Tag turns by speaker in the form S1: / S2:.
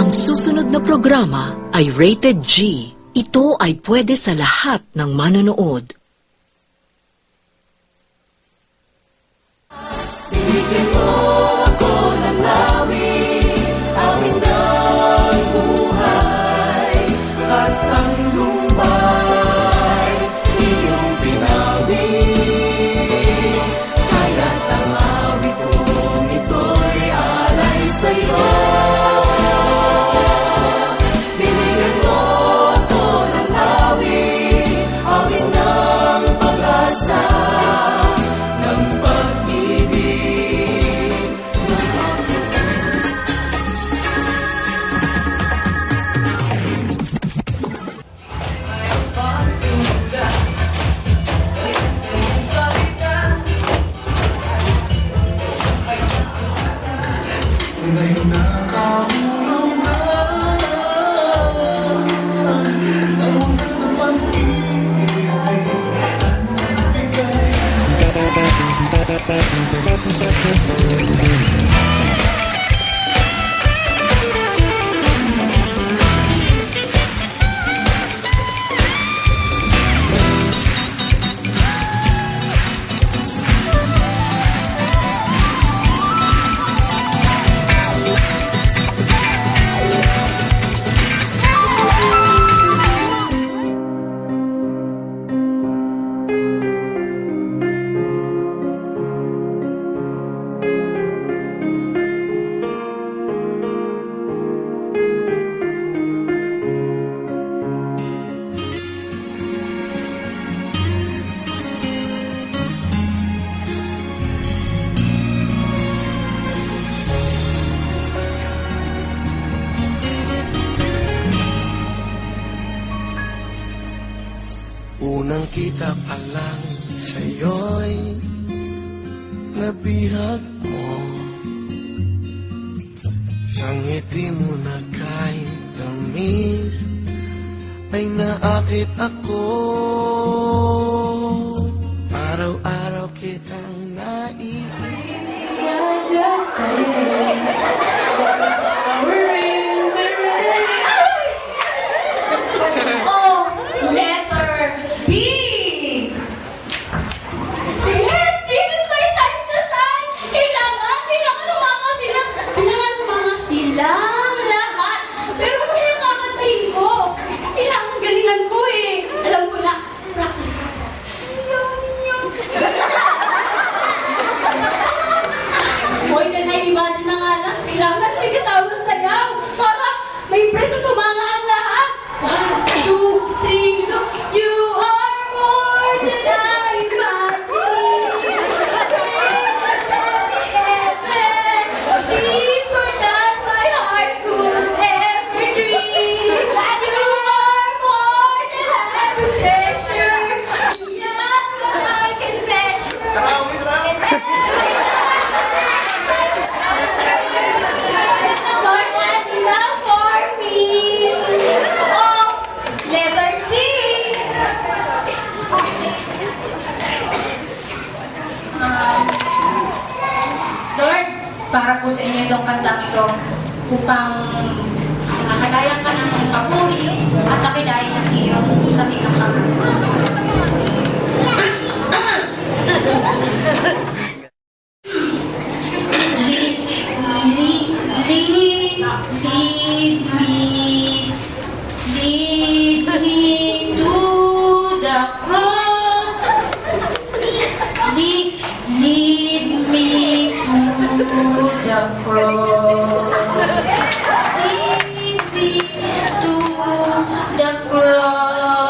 S1: Ang susunod na programa ay rated G. Ito ay pwede sa lahat ng manonood.
S2: Bigyan mo ako ng awit ng buhay at ang lumbay iyong pinawi. Kaya't ang awit kong ito'y alay sa'yo. Bigyan mo ako ng awit ng pag-asa, ng pag-ibig. Unang kita pa lang sa'yo'y nabihag mo. Sa ngiti mo na kahit tamis ay naakit ako. Araw-araw kitang naiisip.
S3: Oh, letter B. Dito ba yung time na sign? Kailangan lumangat silang lahat. Pero hindi yung kakantahin ko. Kailangan galingan ko eh. Alam ko na. Practice. Boy, imagine na nga lang. Kailangan may katawag ng sayaw. Para may breath at tumanga ang lahat. 1, 2, 3, go. You are more than I imagine. Deeper than my heart could ever dream. You are more than I could treasure. Beyond what I can measure. More than enough for me. Oh, letter C. Lord, para po sa inyo itong kantang ito upang nakadayan ka ng papuri at nakidayan ng iyong dakikang Lead me to the cross. Lead me to the cross. Lead me to the cross.